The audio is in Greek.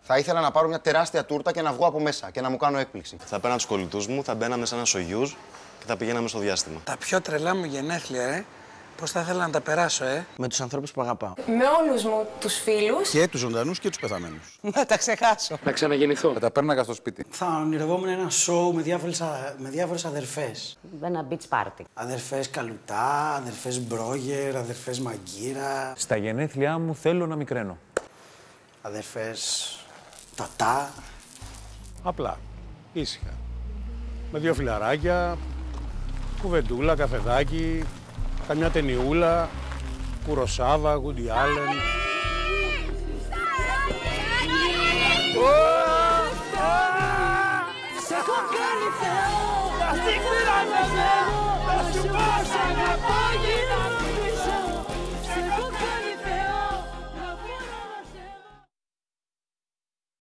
Θα ήθελα να πάρω μια τεράστια τούρτα και να βγω από μέσα και να μου κάνω έκπληξη. Θα παίρνα τους κολλητούς μου, θα μπαίναμε σε ένα Σογιούζ και θα πηγαίναμε στο διάστημα. Τα πιο τρελά μου γενέθλια, πώς θα ήθελα να τα περάσω, Με τους ανθρώπους που αγαπάω. Με όλους μου τους φίλους. Και τους ζωντανούς και τους πεθαμένους. Να τα ξεχάσω. Να ξαναγεννηθώ. Θα τα πέρναγα στο σπίτι. Θα ονειρευόμουν ένα σοου με διάφορες αδερφές. Ένα beach party. Αδερφές Καλουτά, αδερφές Μπρόγερ, αδερφές Μαγκύρα. Στα γενέθλιά μου θέλω να μικραίνω. Αδερφές Τατά. Απλά, ήσυχα. Με 2 φιλαράκια, κουβεντούλα, καφεδάκι, καμιά ταινιούλα, Κουροσάβα, Γκούντι Άλεν.